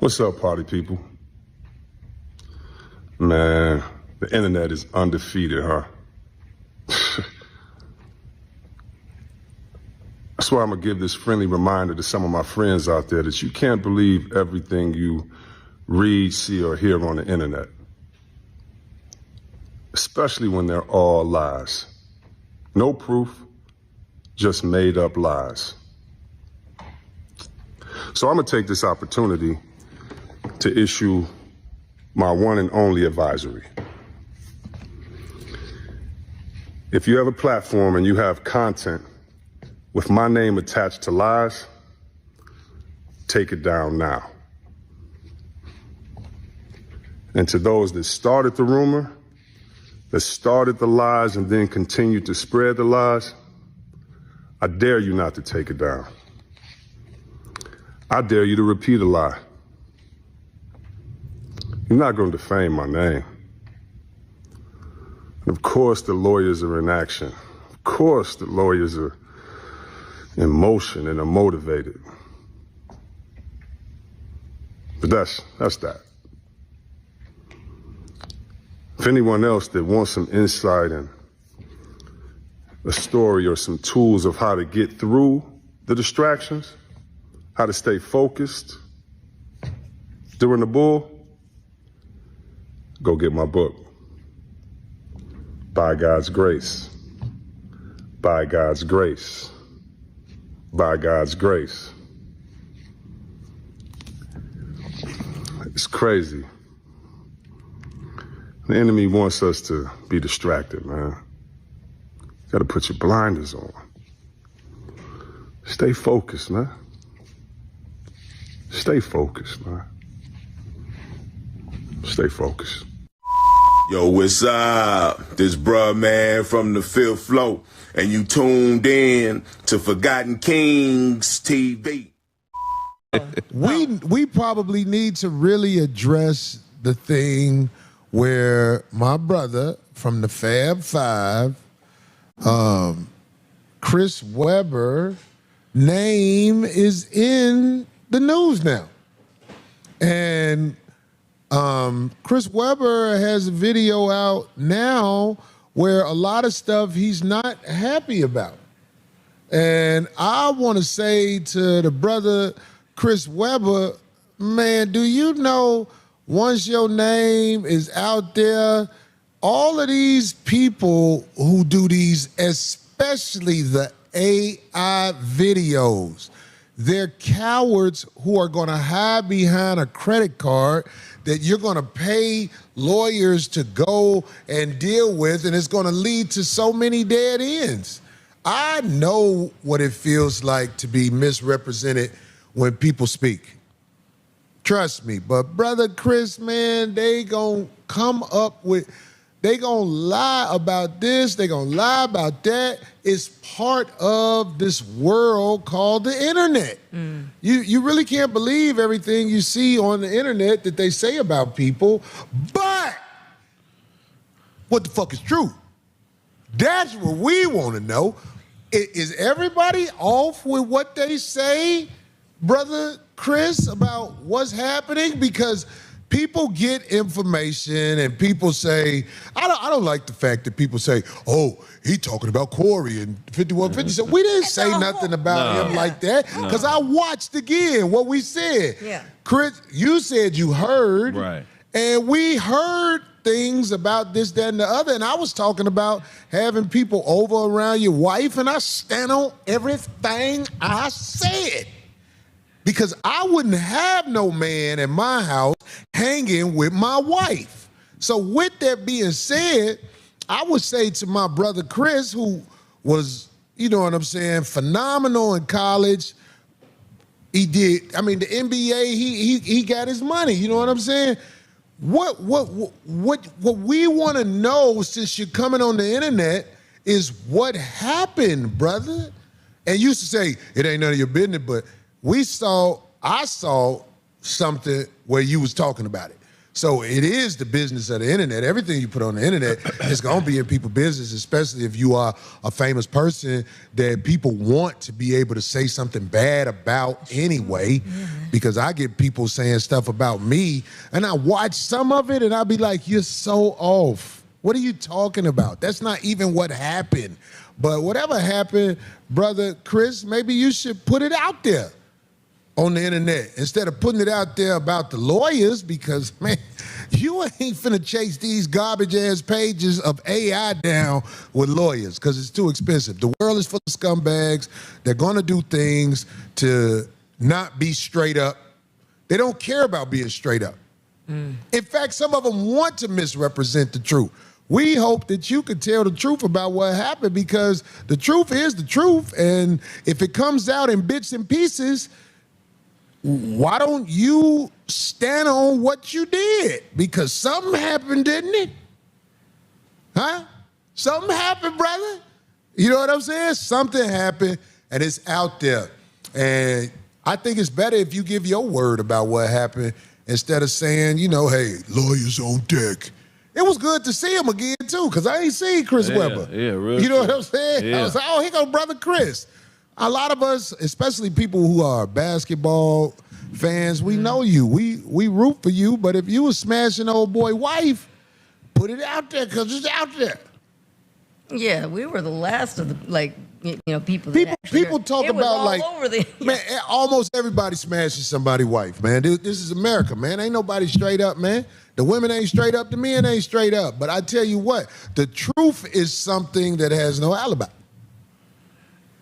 What's up, party people? Man, the internet is undefeated, huh? That's why I'm gonna give this friendly reminder to some of my friends out there that you can't believe everything you read, see, or hear on the internet. Especially when they're all lies. No proof, just made up lies. So I'm gonna take this opportunity to issue my one and only advisory. If you have a platform and you have content with my name attached to lies, take it down now. And to those that started the rumor, that started the lies and then continued to spread the lies, I dare you not to take it down. I dare you to repeat a lie. You're not going to defame my name. And of course, the lawyers are in action. Of course, the lawyers are in motion and are motivated. But that's that. If anyone else that wants some insight and a story or some tools of how to get through the distractions, how to stay focused during the bull, go get my book. By God's grace. By God's grace. By God's grace. It's crazy. The enemy wants us to be distracted, man. You gotta put your blinders on. Stay focused, man. Stay focused, man. Stay focused. Yo, what's up? This bruh man from the fifth floor, and you tuned in to Forgotten Kings TV. We probably need to really address the thing where my brother from the Fab Five, Chris Webber, name is in the news now. And Chris Webber has a video out now where a lot of stuff he's not happy about. And I want to say to the brother Chris Webber, man, do you know once your name is out there, all of these people who do these, especially the AI videos, they're cowards who are going to hide behind a credit card that you're going to pay lawyers to go and deal with, and it's going to lead to so many dead ends. I know what it feels like to be misrepresented when people speak. Trust me. But brother Chris, man, they gonna come up with, they gonna lie about this, they gonna lie about that. It's part of this world called the internet. You really can't believe everything you see on the internet that they say about people, but what the fuck is true? That's what we wanna know. Is everybody off with what they say, brother Chris, about what's happening? Because people get information and people say, I don't like the fact that people say, oh, he talking about Corey and 5150. So we didn't say nothing about him like that, because I watched again what we said. Yeah. Chris, you said you heard, right, and we heard things about this, that, and the other, and I was talking about having people over around your wife, and I stand on everything I said. Because I wouldn't have no man in my house hanging with my wife. So with that being said, I would say to my brother Chris, who was, you know what I'm saying, phenomenal in college. He did, I mean, the NBA, he got his money, you know what I'm saying? What we want to know, since you're coming on the internet, is what happened, brother. And you used to say, it ain't none of your business, but I saw something where you was talking about it. So it is the business of the internet. Everything you put on the internet is going to be in people's business, especially if you are a famous person that people want to be able to say something bad about anyway. Because I get people saying stuff about me, and I watch some of it, and I'll be like, you're so off. What are you talking about? That's not even what happened. But whatever happened, brother Chris, maybe you should put it out there on the internet instead of putting it out there about the lawyers, because, man, you ain't finna chase these garbage-ass pages of AI down with lawyers because it's too expensive. The world is full of scumbags. They're gonna do things to not be straight up. They don't care about being straight up. In fact, some of them want to misrepresent the truth. We hope that you can tell the truth about what happened, because the truth is the truth, and if it comes out in bits and pieces, why don't you stand on what you did? Because something happened, didn't it? Huh? Something happened, brother. You know what I'm saying? Something happened, and it's out there. And I think it's better if you give your word about what happened instead of saying, you know, hey, lawyers on deck. It was good to see him again, too, because I ain't seen Chris Webber. Yeah, real You know true. what I'm saying? Yeah. I was like, oh, here goes brother Chris. A lot of us, especially people who are basketball fans, we know you. We root for you, but if you was smashing old boy wife, put it out there, because it's out there. Yeah, we were the last of the people. That People talk it was about all like, over the man, almost everybody smashes somebody's wife, man. This is America, man. Ain't nobody straight up, man. The women ain't straight up, the men ain't straight up. But I tell you what, the truth is something that has no alibi.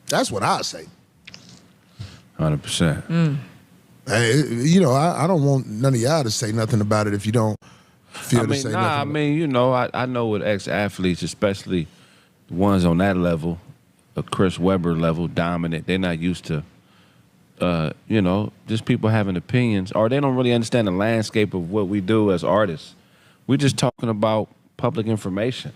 That's what I say. 100%. Hey, you know, I don't want none of y'all to say nothing about it if you don't feel to say nothing. I mean, you know, I know with ex-athletes, especially the ones on that level, a Chris Webber level, dominant, they're not used to, you know, just people having opinions, or they don't really understand the landscape of what we do as artists. We're just talking about public information.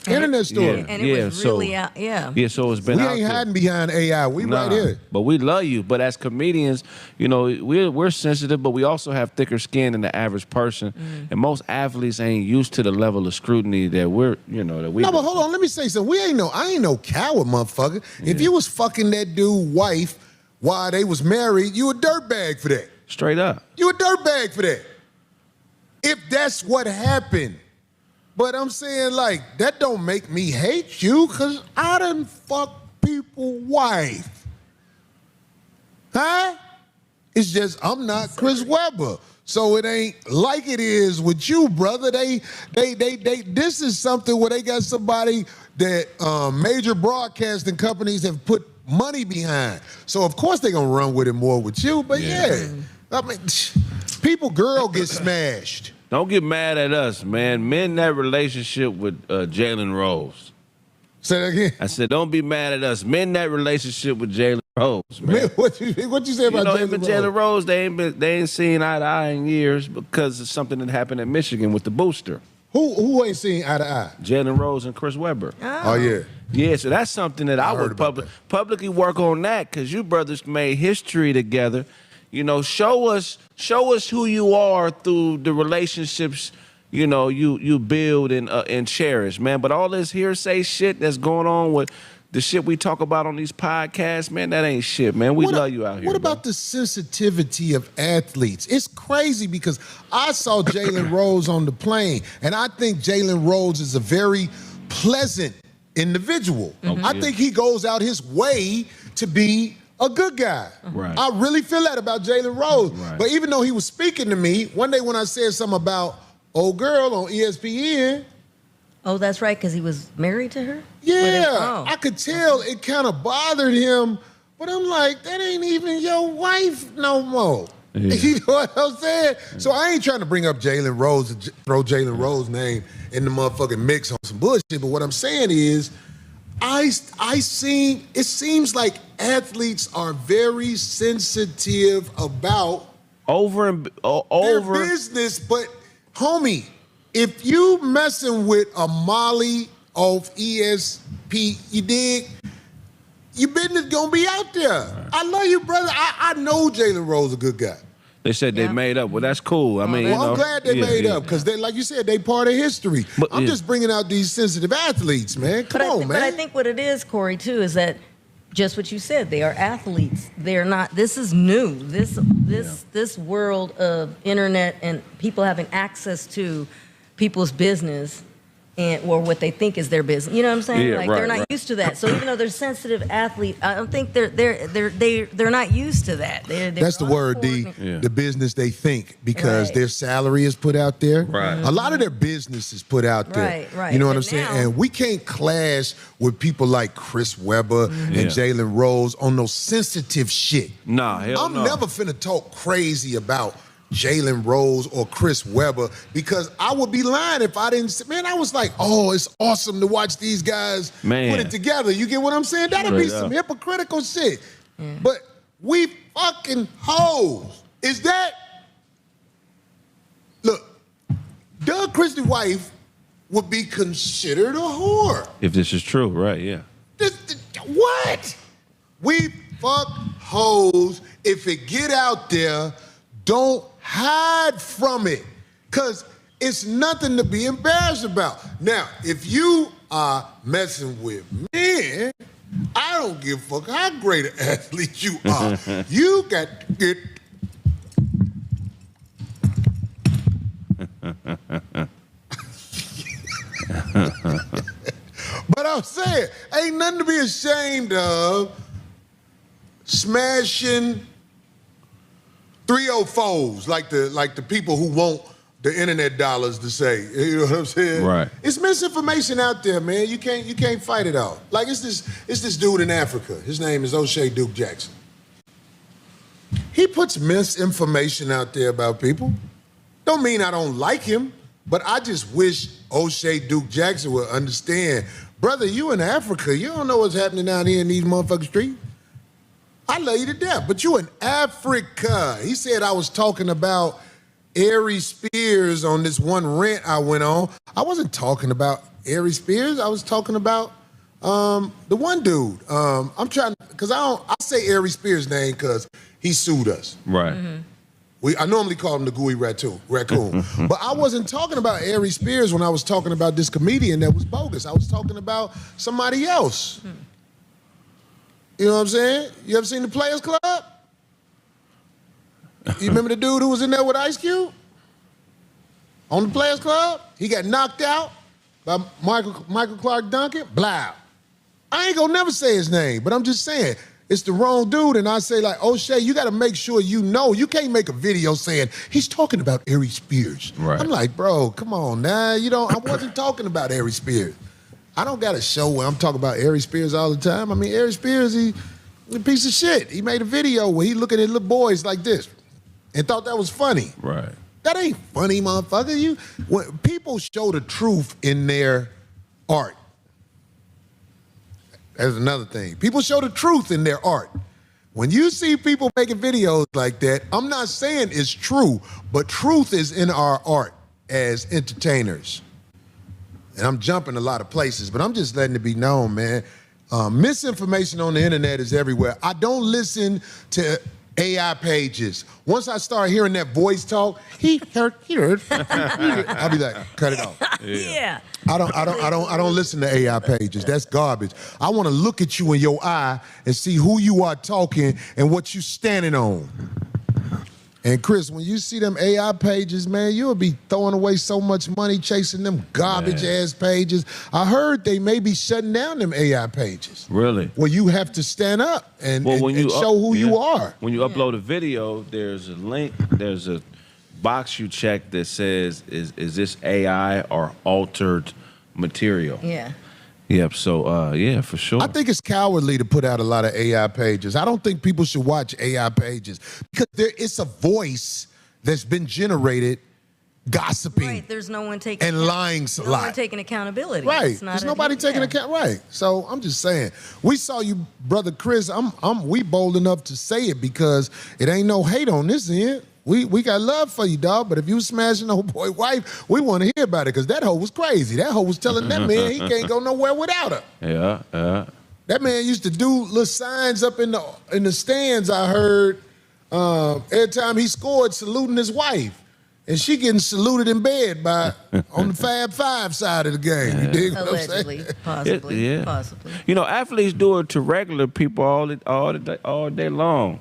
Internet story. And it was really out. Yeah. Yeah, so it's been We out ain't there. hiding behind AI. We right here. But we love you. But as comedians, you know, we're sensitive, but we also have thicker skin than the average person. And most athletes ain't used to the level of scrutiny that we're, you know, that we. No, but hold on. Let me say something. I ain't no coward, motherfucker. If you was fucking that dude wife while they was married, you a dirtbag for that. Straight up. You a dirtbag for that. If that's what happened. But I'm saying, like, that don't make me hate you, because I done fucked people's wife. Huh? It's just I'm not Chris Webber. So it ain't like it is with you, brother. They this is something where they got somebody that major broadcasting companies have put money behind. So of course they gonna run with it more with you. But yeah, I mean, girl get smashed. Don't get mad at us, man. Men that relationship with Jalen Rose. Say that again. I said, don't be mad at us. Men that relationship with Jalen Rose, man. What you say about him and Jalen Rose? They ain't seen eye to eye in years because of something that happened in Michigan with the booster. Who ain't seen eye to eye? Jalen Rose and Chris Webber. Oh yeah. Yeah, so that's something that I heard would about publicly work on that, because you brothers made history together. You know, show us who you are through the relationships, you know, you build and cherish, man. But all this hearsay shit that's going on with the shit we talk about on these podcasts, man, that ain't shit, man. We love you out here. What about the sensitivity of athletes? It's crazy because I saw Jalen Rose on the plane, and I think Jalen Rose is a very pleasant individual. I think he goes out his way to be a good guy. Right. I really feel that about Jalen Rose. Right. But even though he was speaking to me, one day when I said something about old girl on ESPN, Oh, that's right, because he was married to her? yeah, I could tell it kind of bothered him. But I'm like, that ain't even your wife no more. Yeah. You know what I'm saying? So I ain't trying to bring up Jalen Rose and throw Jalen Rose's name in the motherfucking mix on some bullshit. But what I'm saying is, it seems like athletes are very sensitive about their business. But homie, if you messing with a Molly off ESP, you dig? Your business gonna be out there. I love you, brother. I know Jalen Rose a good guy. They said they Yeah. made up. Well, that's cool. I mean, you Well, know, I'm glad they made up because they, like you said, they part of history. But, I'm yeah. just bringing out these sensitive athletes, man. Come on, man. But I think what it is, Corey, too, is that just what you said. They are athletes. They're not. This is new. This world of internet and people having access to people's business. Or what they think is their business, you know what I'm saying? Yeah, like right, they're not right. used to that. So even though they're sensitive athletes, I don't think they're not used to that. That's the word, D. Yeah. The business they think because Right. their salary is put out there. Right. A lot of their business is put out there. Right, right. You know what But I'm saying? now- And we can't clash with people like Chris Webber and Yeah. Jalen Rose on no sensitive shit. Nah, hell I'm no. never finna talk crazy about Jalen Rose or Chris Webber because I would be lying if I didn't. Man, I was like, oh, it's awesome to watch these guys Man. put it together. You get what I'm saying? That'll be Straight some up. hypocritical shit. But we fucking hoes. Is that? Look, Doug Christie's wife would be considered a whore. If this is true, right? Yeah. What? We fuck hoes. If it get out there, don't hide from it. Because it's nothing to be embarrassed about. Now, if you are messing with men, I don't give a fuck how great an athlete you are. You got to get. But I'm saying, ain't nothing to be ashamed of smashing 304s like the people who want the internet dollars to say. You know what I'm saying? Right. It's misinformation out there, man. You can't fight it out. Like it's this dude in Africa. His name is O'Shea Duke Jackson. He puts misinformation out there about people. Don't mean I don't like him, but I just wish O'Shea Duke Jackson would understand. Brother, you in Africa, you don't know what's happening down here in these motherfucking streets. I love you to death, but you in Africa. He said I was talking about Ari Spears on this one rant I went on. I wasn't talking about Ari Spears. I was talking about the one dude. I'm trying, because I say Ari Spears' name because he sued us. Right. Mm-hmm. I normally call him the gooey raccoon. But I wasn't talking about Ari Spears when I was talking about this comedian that was bogus. I was talking about somebody else. You know what I'm saying? You ever seen the Players Club? You remember the dude who was in there with Ice Cube? On the Players Club? He got knocked out by Michael Clark Duncan? Blah. I ain't gonna never say his name, but I'm just saying, it's the wrong dude, and I say like, O'Shea, you gotta make sure you know. You can't make a video saying, he's talking about Ari Spears. Right. I'm like, bro, come on now. I wasn't talking about Ari Spears. I don't got a show where I'm talking about Ari Spears all the time. I mean, Ari Spears, he's a piece of shit. He made a video where he looking at little boys like this and thought that was funny. Right. That ain't funny, motherfucker. When people show the truth in their art. That's another thing. People show the truth in their art. When you see people making videos like that, I'm not saying it's true, but truth is in our art as entertainers. And I'm jumping a lot of places, but I'm just letting it be known, man. Misinformation on the internet is everywhere. I don't listen to AI pages. Once I start hearing that voice talk, he heard. I'll be like, cut it off. Yeah. I don't listen to AI pages. That's garbage. I want to look at you in your eye and see who you are talking and what you standing on. And Chris, when you see them AI pages, man, you'll be throwing away so much money chasing them garbage ass pages. I heard they may be shutting down them AI pages. Really? Well, you have to stand up and show who you are. When you upload a video, there's a link, there's a box you check that says, is this AI or altered material? Yeah. Yep, so, yeah, for sure. I think it's cowardly to put out a lot of AI pages. I don't think people should watch AI pages because it's a voice that's been generated gossiping Right. There's no one taking and lying a no lot. one taking accountability. Right. It's not There's a- nobody taking yeah. account. Right. So I'm just saying. We saw you, brother Chris. We bold enough to say it because it ain't no hate on this end. We got love for you, dog. But if you smashing old boy wife, we want to hear about it because that hoe was crazy. That hoe was telling that man he can't go nowhere without her. Yeah. That man used to do little signs up in the stands. I heard Every time he scored, saluting his wife. And she getting saluted in bed by on the Fab Five side of the game. You dig what I'm saying? Allegedly, possibly, Yeah. possibly. You know, athletes do it to regular people all day long.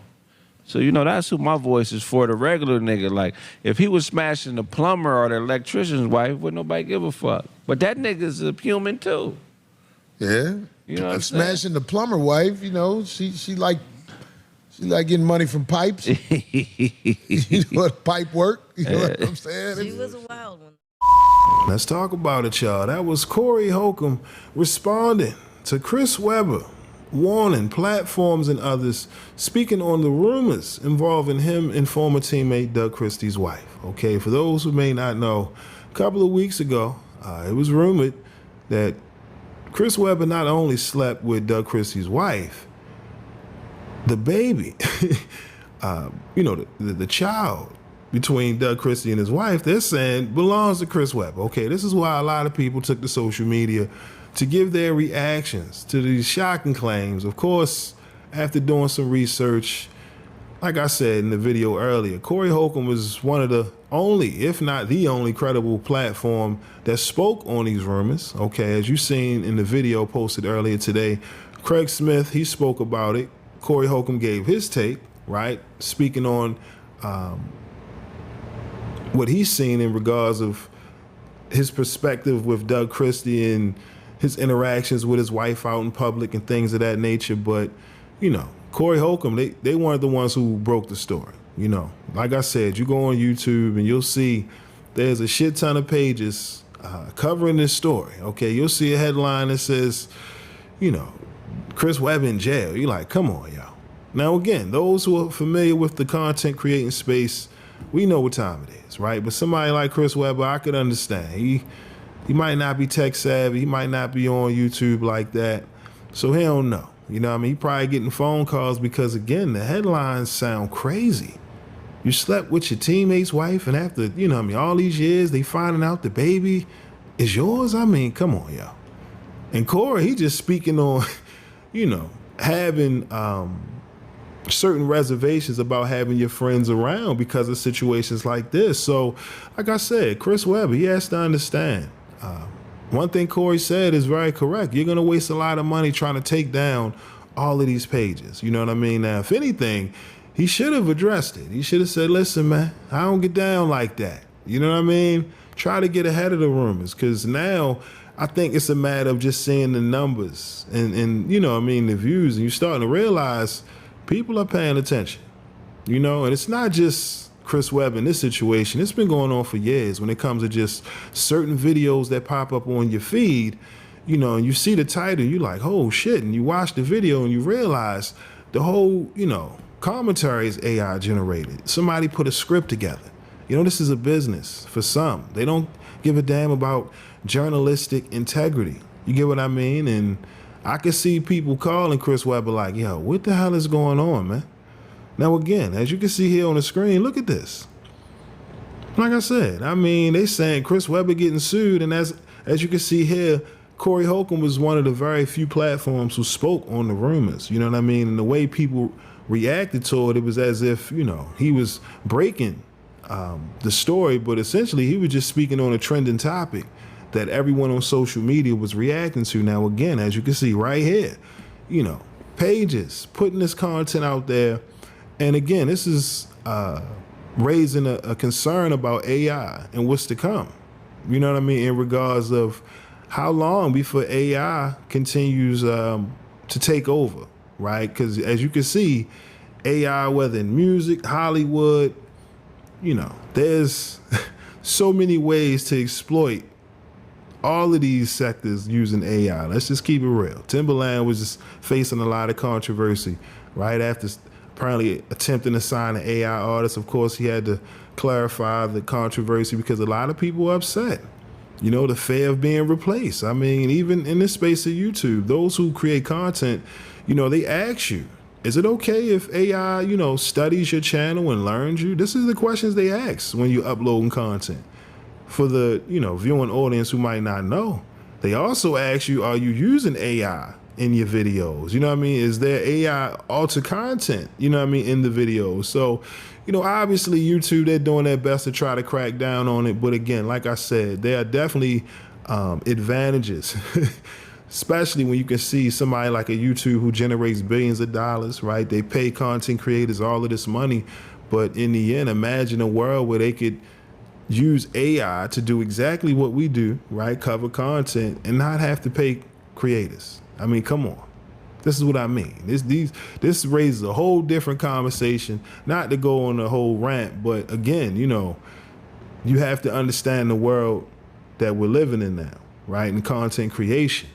So, you know, that's who my voice is for, the regular nigga. Like, if he was smashing the plumber or the electrician's wife, wouldn't nobody give a fuck. But that nigga's a human, too. Yeah. You know what I'm saying? Smashing the plumber wife, you know, she like getting money from pipes. You know what pipe work? You know what I'm saying? She was a wild one. Let's talk about it, y'all. That was Corey Holcomb responding to Chris Webber, warning platforms and others, speaking on the rumors involving him and former teammate Doug Christie's wife. Okay, for those who may not know, a couple of weeks ago, it was rumored that Chris Webber not only slept with Doug Christie's wife, the baby, you know, the child between Doug Christie and his wife, they're saying belongs to Chris Webber. Okay, this is why a lot of people took to social media to give their reactions to these shocking claims. Of course, after doing some research, like I said in the video earlier, Corey Holcomb was one of the only, if not the only, credible platform that spoke on these rumors. Okay, as you seen in the video posted earlier today, Craig Smith, he spoke about it. Corey Holcomb gave his take, right? Speaking on what he's seen in regards of his perspective with Doug Christie and his interactions with his wife out in public and things of that nature. But, you know, Corey Holcomb, they weren't the ones who broke the story. You know, like I said, you go on YouTube and you'll see there's a shit ton of pages covering this story. Okay, you'll see a headline that says, you know, Chris Webber in jail. You're like, come on, y'all. Now, again, those who are familiar with the content creating space, we know what time it is, right? But somebody like Chris Webber, I could understand. He might not be tech savvy. He might not be on YouTube like that. So he don't know. You know what I mean? He probably getting phone calls because, again, the headlines sound crazy. You slept with your teammate's wife, and after, you know what I mean, all these years, they finding out the baby is yours? I mean, come on, y'all. And Corey, he just speaking on, you know, having certain reservations about having your friends around because of situations like this. So, like I said, Chris Webber, he has to understand. One thing Corey said is very correct. You're going to waste a lot of money trying to take down all of these pages. You know what I mean? Now, if anything, he should have addressed it. He should have said, listen, man, I don't get down like that. You know what I mean? Try to get ahead of the rumors, because now I think it's a matter of just seeing the numbers and you know what I mean, the views, and you're starting to realize people are paying attention, you know, and it's not just Chris Webber in this situation. It's been going on for years when it comes to just certain videos that pop up on your feed, you know, and you see the title, you're like, oh shit, and you watch the video and you realize the whole, you know, commentary is AI generated. Somebody put a script together. You know, this is a business for some. They don't give a damn about journalistic integrity. You get what I mean? And I can see people calling Chris Webber like, yo, what the hell is going on, man? Now, again, as you can see here on the screen, look at this. Like I said, I mean, they saying Chris Webber getting sued, and as you can see here, Corey Holcomb was one of the very few platforms who spoke on the rumors. You know what I mean? And the way people reacted to it, it was as if, you know, he was breaking the story, but essentially he was just speaking on a trending topic that everyone on social media was reacting to. Now, again, as you can see right here, you know, pages putting this content out there. And again, this is raising a concern about AI and what's to come. You know what I mean? In regards of how long before AI continues to take over, right? Because as you can see, AI, whether in music, Hollywood, you know, there's so many ways to exploit all of these sectors using AI. Let's just keep it real. Timberland was just facing a lot of controversy right after apparently attempting to sign an AI artist. Of course, he had to clarify the controversy because a lot of people were upset. You know, the fear of being replaced. I mean, even in the space of YouTube, those who create content, you know, they ask you, is it okay if AI, you know, studies your channel and learns you? This is the questions they ask when you're uploading content. For the, you know, viewing audience who might not know, they also ask you, are you using AI in your videos? You know what I mean? Is there AI altered content, you know what I mean, in the videos? So, you know, obviously YouTube, they're doing their best to try to crack down on it. But again, like I said, there are definitely advantages, especially when you can see somebody like a YouTube who generates billions of dollars, right? They pay content creators all of this money. But in the end, imagine a world where they could use AI to do exactly what we do, right? Cover content and not have to pay creators. I mean, come on. This is what I mean. This raises a whole different conversation, not to go on a whole rant, but again, you know, you have to understand the world that we're living in now, right? And content creation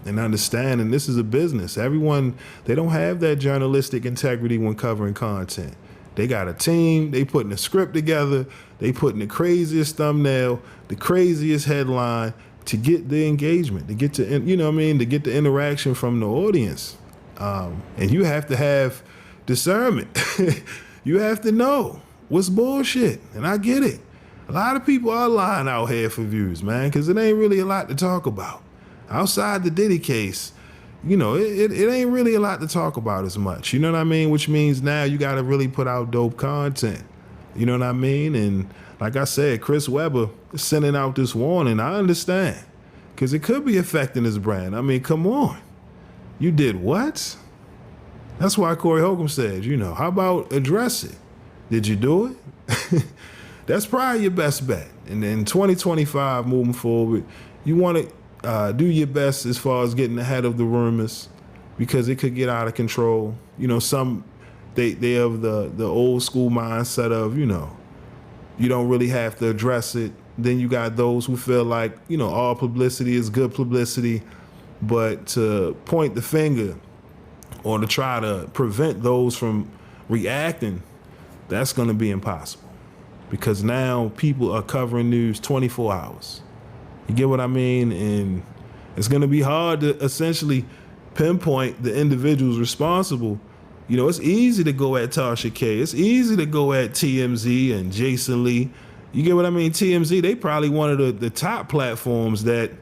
and understanding this is a business. Everyone, they don't have that journalistic integrity when covering content. They got a team, they putting a script together, they putting the craziest thumbnail, the craziest headline to get the engagement, to get to, you know what I mean, to get the interaction from the audience. And you have to have discernment. You have to know what's bullshit. And I get it. A lot of people are lying out here for views, man, because it ain't really a lot to talk about. Outside the Diddy case, you know, it ain't really a lot to talk about as much. You know what I mean? Which means now you got to really put out dope content. You know what I mean? And like I said, Chris Webber sending out this warning, I understand, because it could be affecting his brand. I mean, come on. You did what? That's why Corey Holcomb said, you know, how about address it? Did you do it? That's probably your best bet. And then 2025 moving forward, you want to do your best as far as getting ahead of the rumors, because it could get out of control. You know, some they have the old school mindset of, you know, you don't really have to address it. Then you got those who feel like, you know, all publicity is good publicity, but to point the finger or to try to prevent those from reacting, that's going to be impossible, because now people are covering news 24 hours. You get what I mean? And it's going to be hard to essentially pinpoint the individuals responsible. You know, it's easy to go at Tasha K. It's easy to go at TMZ and Jason Lee. You get what I mean? TMZ, they probably one of the top platforms that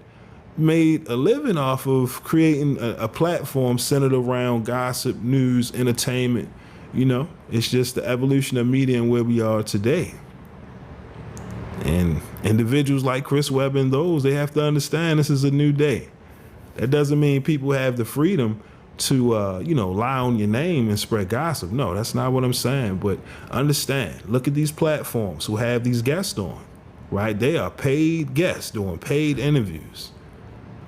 made a living off of creating a platform centered around gossip, news, entertainment. You know, it's just the evolution of media and where we are today. And individuals like Chris Webber and those, they have to understand this is a new day. That doesn't mean people have the freedom to, you know, lie on your name and spread gossip. No, that's not what I'm saying. But understand, look at these platforms who have these guests on, right? They are paid guests doing paid interviews.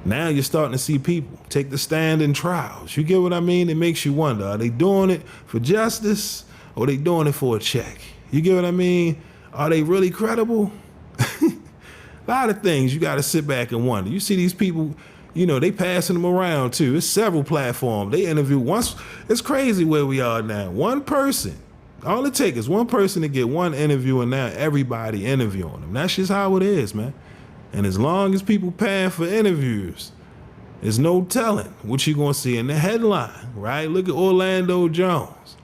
Now you're starting to see people take the stand in trials. You get what I mean? It makes you wonder, are they doing it for justice or are they doing it for a check? You get what I mean? Are they really credible? A lot of things you got to sit back and wonder. You see these people, you know, they passing them around too. It's several platforms. They interview once. It's crazy where we are now. One person, all it takes is one person to get one interview, and now everybody interviewing them. That's just how it is, man. And as long as people paying for interviews, there's no telling what you're going to see in the headline, right? Look at Orlando Jones.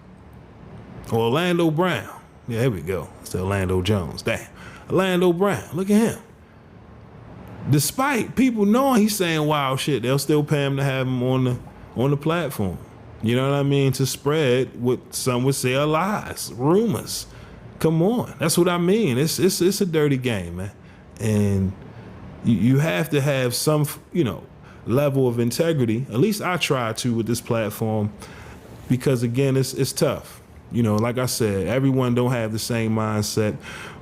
Orlando Brown. Yeah, here we go. It's Orlando Jones. Damn. Orlando Brown. Look at him. Despite people knowing he's saying wild shit, they'll still pay him to have him on the platform. You know what I mean? To spread what some would say are lies, rumors. Come on. That's what I mean. It's a dirty game, man. And you have to have some, you know, level of integrity. At least I try to with this platform, because again, it's tough. You know, like I said, everyone don't have the same mindset.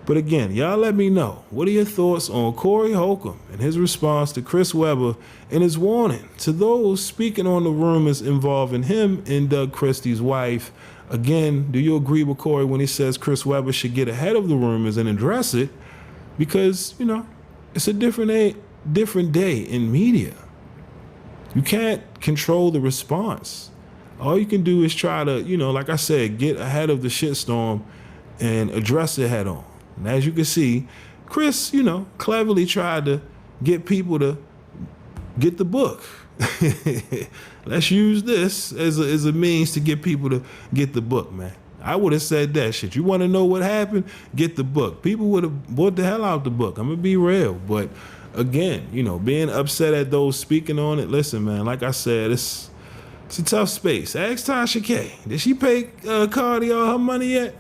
But again, y'all let me know. What are your thoughts on Corey Holcomb and his response to Chris Webber and his warning to those speaking on the rumors involving him and Doug Christie's wife? Again, do you agree with Corey when he says Chris Webber should get ahead of the rumors and address it? Because, you know, it's a different day in media. You can't control the response. All you can do is try to, you know, like I said, get ahead of the shitstorm and address it head on. And as you can see, Chris, you know, cleverly tried to get people to get the book. Let's use this as a means to get people to get the book, man. I would have said that shit. You want to know what happened? Get the book. People would have bought the hell out the book. I'm going to be real. But again, you know, being upset at those speaking on it. Listen, man, like I said, it's a tough space. Ask Tasha K. Did she pay Cardi all her money yet?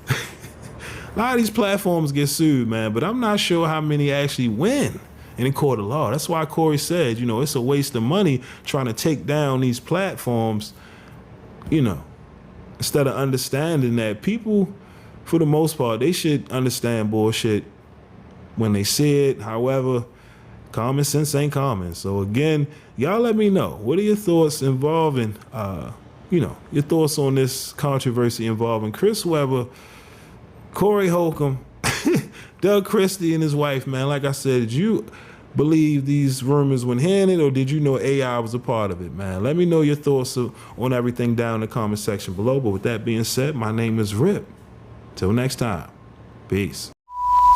A lot of these platforms get sued, man, but I'm not sure how many actually win in a court of law. That's why Corey said, you know, it's a waste of money trying to take down these platforms, you know, instead of understanding that people, for the most part, they should understand bullshit when they see it. However, common sense ain't common. So again, y'all let me know. What are your thoughts involving, you know, your thoughts on this controversy involving Chris Webber, Corey Holcomb, Doug Christie and his wife, man. Like I said, did you believe these rumors when handed, or did you know AI was a part of it, man? Let me know your thoughts on everything down in the comment section below. But with that being said, my name is Rip. Till next time, peace.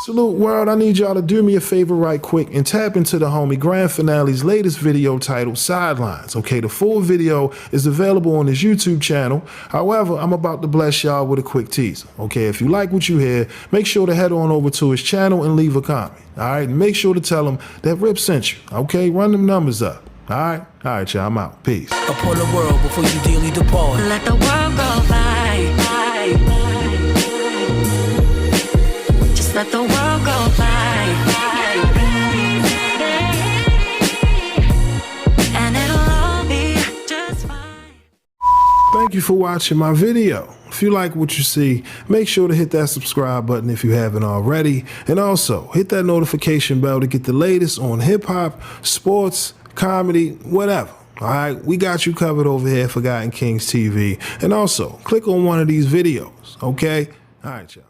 Salute world, I need y'all to do me a favor right quick and tap into the homie Grand Finale's latest video titled Sidelines. Okay, the full video is available on his YouTube channel. However, I'm about to bless y'all with a quick teaser. Okay, if you like what you hear, make sure to head on over to his channel and leave a comment. All right, and make sure to tell him that Rip sent you. Okay, run them numbers up. All right, y'all, I'm out. Peace. Upon the world before you dearly depart. Let the world go by. Just let the world go by. And it'll all be just fine. Thank you for watching my video. If you like what you see, make sure to hit that subscribe button if you haven't already. And also, hit that notification bell to get the latest on hip-hop, sports, comedy, whatever. All right, we got you covered over here at Forgotten Kings TV. And also, click on one of these videos, okay? All right, y'all.